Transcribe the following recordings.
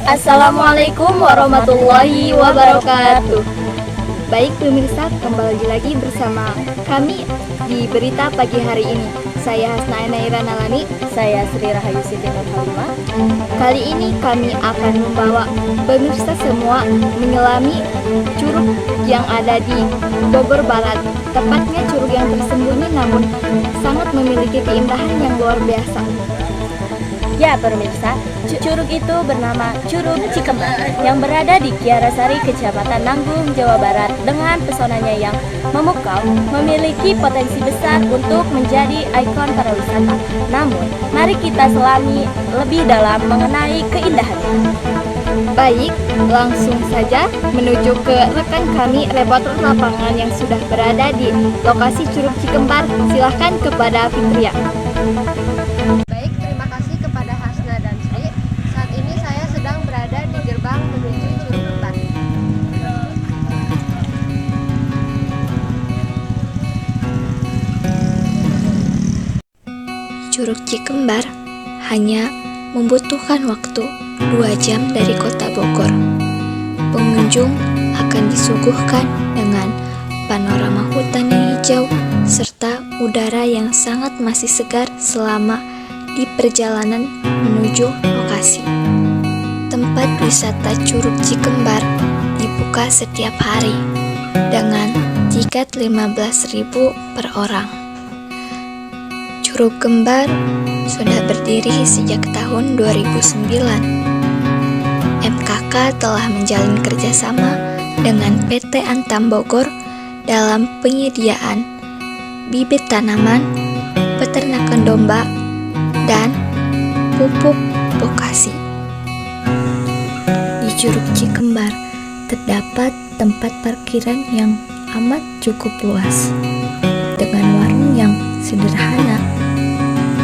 Assalamualaikum warahmatullahi wabarakatuh. Baik pemirsa, kembali lagi bersama kami di berita pagi hari ini. Saya Hasna Enaira Nalani. Saya Sri Rahayu Siti Nurhalimah. Kali ini kami akan membawa pemirsa semua menyelami curug yang ada di Bogor Barat. Tepatnya curug yang tersembunyi namun sangat memiliki keindahan yang luar biasa. Ya pemirsa, curug itu bernama Curug Cikembar yang berada di Kiarasari, Kecamatan Nanggung, Jawa Barat. Dengan pesonanya yang memukau, memiliki potensi besar untuk menjadi ikon pariwisata. Namun, mari kita selami lebih dalam mengenai keindahannya. Baik, langsung saja menuju ke rekan kami reporter lapangan yang sudah berada di lokasi Curug Cikembar. Silahkan kepada Fitria. Baik, terima kasih kepada Hasna dan Sri. Saat ini saya sedang berada di gerbang menuju Curug Kembar. Curug Cikembar hanya membutuhkan waktu 2 jam dari kota Bogor. Pengunjung akan disuguhkan dengan panorama hutan yang hijau serta udara yang sangat masih segar selama di perjalanan menuju lokasi. Tempat wisata Curug Cikembar dibuka setiap hari dengan tiket 15.000 per orang. Curug Kembar sudah berdiri sejak tahun 2009. MKK telah menjalin kerjasama dengan PT Antam Bogor dalam penyediaan bibit tanaman, peternakan domba, dan pupuk vokasi. Di Curug Cikembar terdapat tempat parkiran yang amat cukup luas dengan warung yang sederhana,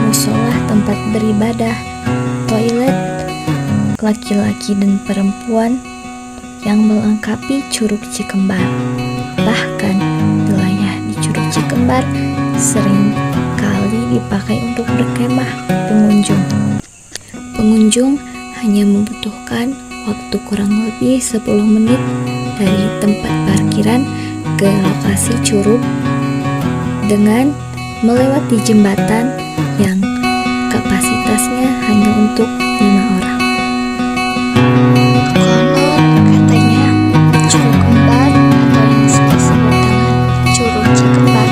musola tempat beribadah, toilet laki-laki dan perempuan yang melengkapi Curug Cikembar. Bahkan wilayah di Curug Cikembar sering kali dipakai untuk berkemah pengunjung. Pengunjung hanya membutuhkan waktu kurang lebih 10 menit dari tempat parkiran ke lokasi curug dengan melewati jembatan yang kapasitasnya hanya untuk 5 orang. Konon katanya Curug Kembar atau yang disebut dengan Curug Cikembar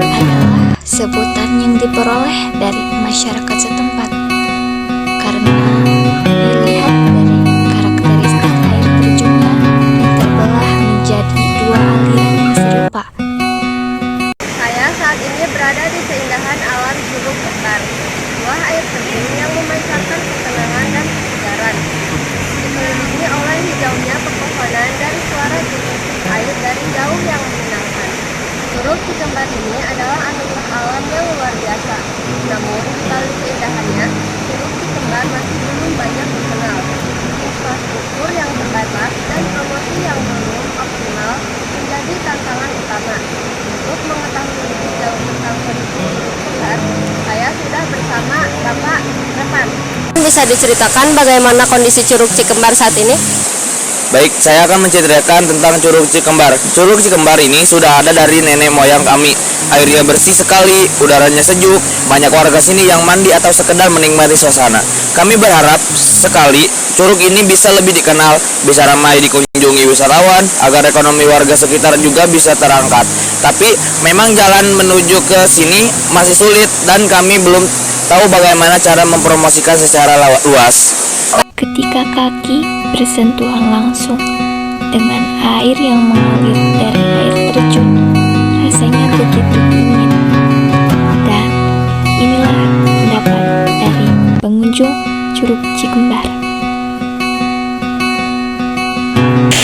adalah sebutan yang diperoleh dari masyarakat setempat karena dilihat dari karakteristik air terjunnya yang terbelah menjadi 2 aliran yang serupa. Saya saat ini berada di keindahan alam Curug Kembar, sebuah air terjun yang memancarkan ketenangan dan kesegaran. Dikelilingi oleh hijaunya pepohonan dan suara jernih air dari jauh yang menyenangkan. Curug Cikembar ini adalah anugerah alam yang luar biasa. Namun, di balik keindahannya, Curug Cikembar masih belum banyak dikenal. Infrastruktur yang terbatas dan promosi yang belum optimal menjadi tantangan utama. Untuk mengetahui lebih jauh tentang kondisi Curug Kembar, saya sudah bersama Bapak Repan. Bisa diceritakan bagaimana kondisi Curug Cikembar saat ini? Baik, saya akan menceritakan tentang Curug Cikembar. Curug Cikembar ini sudah ada dari nenek moyang kami. Airnya bersih sekali, udaranya sejuk. Banyak warga sini yang mandi atau sekedar menikmati suasana. Kami berharap sekali curug ini bisa lebih dikenal, bisa ramai dikunjungi wisatawan, agar ekonomi warga sekitar juga bisa terangkat. Tapi memang jalan menuju ke sini masih sulit dan kami belum tahu bagaimana cara mempromosikan secara luas. Ketika kaki bersentuhan langsung dengan air yang mengalir dari air terjun, rasanya begitu dingin. Dan inilah pendapat dari pengunjung Curug Cikembar.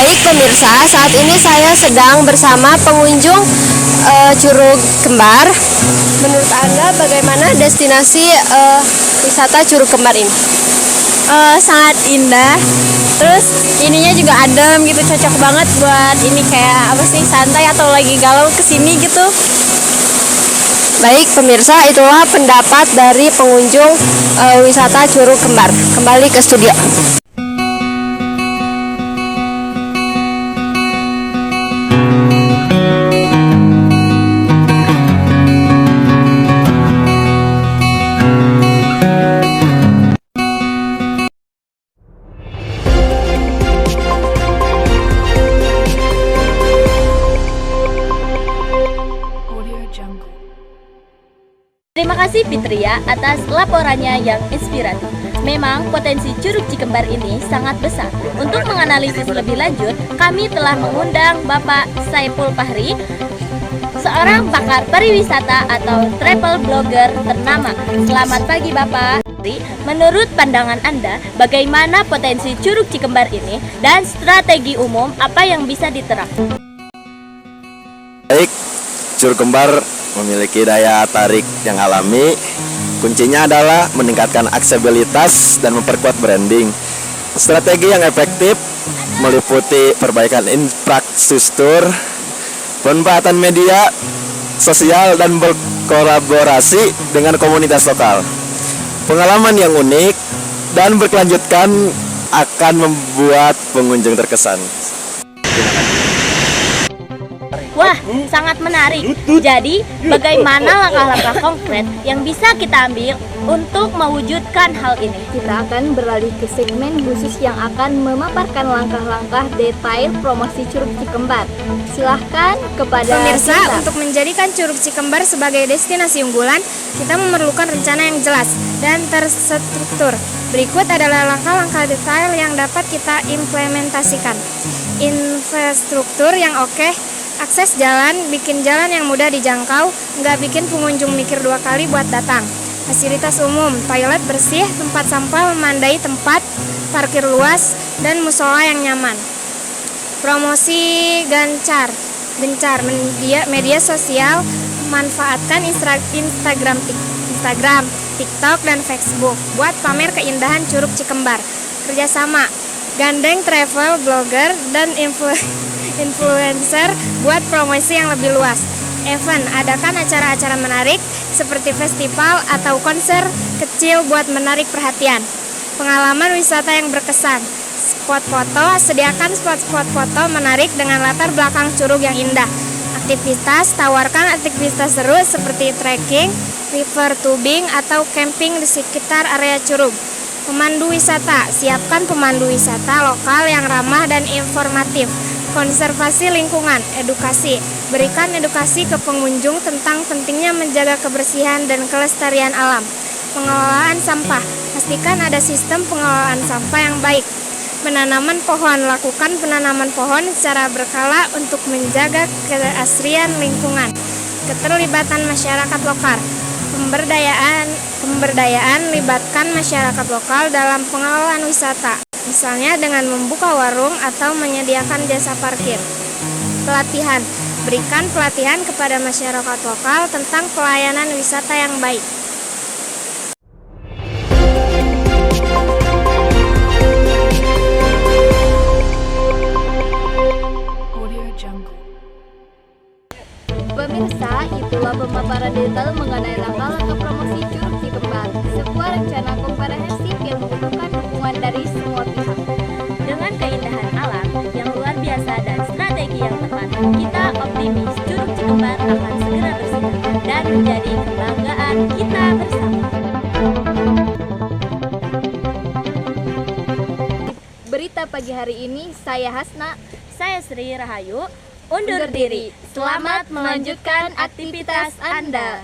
Baik pemirsa, saat ini saya sedang bersama pengunjung Curug Kembar. Menurut Anda bagaimana destinasi wisata Curug Kembar ini? Sangat indah. Terus ininya juga adem gitu, cocok banget buat ini kayak apa sih, santai atau lagi galau kesini gitu. Baik pemirsa, itulah pendapat dari pengunjung wisata Curug Kembar. Kembali ke studio. Terima kasih Fitria atas laporannya yang inspiratif. Memang potensi Curug Cikembar ini sangat besar. Untuk menganalisis lebih lanjut, kami telah mengundang Bapak Saiful Fahri, seorang pakar pariwisata atau travel blogger ternama. Selamat pagi Bapak. Menurut pandangan Anda, bagaimana potensi Curug Cikembar ini dan strategi umum apa yang bisa diterapkan? Baik, Curug Kembar memiliki daya tarik yang alami. Kuncinya adalah meningkatkan aksesibilitas dan memperkuat branding. Strategi yang efektif meliputi perbaikan infrastruktur, pemanfaatan media sosial, dan berkolaborasi dengan komunitas lokal. Pengalaman yang unik dan berkelanjutan akan membuat pengunjung terkesan. Wah, sangat menarik. Jadi, bagaimana langkah-langkah konkret yang bisa kita ambil untuk mewujudkan hal ini? Kita akan beralih ke segmen khusus yang akan memaparkan langkah-langkah detail promosi Curug Cikembar. Silahkan kepada Pemirsa, Sinta. untuk menjadikan Curug Cikembar sebagai destinasi unggulan, kita memerlukan rencana yang jelas dan terstruktur. Berikut adalah langkah-langkah detail yang dapat kita implementasikan. Infrastruktur yang oke, akses jalan, bikin jalan yang mudah dijangkau, nggak bikin pengunjung mikir dua kali buat datang. Fasilitas umum, toilet bersih, tempat sampah memandai tempat, parkir luas, dan musola yang nyaman. Promosi gencar, media sosial, manfaatkan Instagram, TikTok, dan Facebook buat pamer keindahan Curug Cikembar. Kerjasama, gandeng travel blogger dan influencer buat promosi yang lebih luas. Event, adakan acara-acara menarik seperti festival atau konser kecil buat menarik perhatian. Pengalaman wisata yang berkesan, spot foto, sediakan spot-spot foto menarik dengan latar belakang curug yang indah. Aktivitas, tawarkan aktivitas seru seperti trekking, river tubing, atau camping di sekitar area curug. Pemandu wisata, siapkan pemandu wisata lokal yang ramah dan informatif. Konservasi lingkungan, edukasi, berikan edukasi ke pengunjung tentang pentingnya menjaga kebersihan dan kelestarian alam. Pengelolaan sampah, pastikan ada sistem pengelolaan sampah yang baik. Penanaman pohon, lakukan penanaman pohon secara berkala untuk menjaga keasrian lingkungan. Keterlibatan masyarakat lokal, pemberdayaan, libatkan masyarakat lokal dalam pengelolaan wisata. Misalnya dengan membuka warung atau menyediakan jasa parkir. Pelatihan, berikan pelatihan kepada masyarakat lokal tentang pelayanan wisata yang baik. Pemirsa, itulah pemaparan detail mengenai langkah-langkah promosi Curug Cikembar, sebuah rencana komprehensif yang membutuhkan dukungan dari semua pihak. Dengan keindahan alam yang luar biasa dan strategi yang tepat, kita optimis Curug Cikembar akan segera bersinar dan menjadi kebanggaan kita bersama. Berita pagi hari ini, saya Hasna. Saya Sri Rahayu, undur diri. Selamat melanjutkan aktivitas Anda.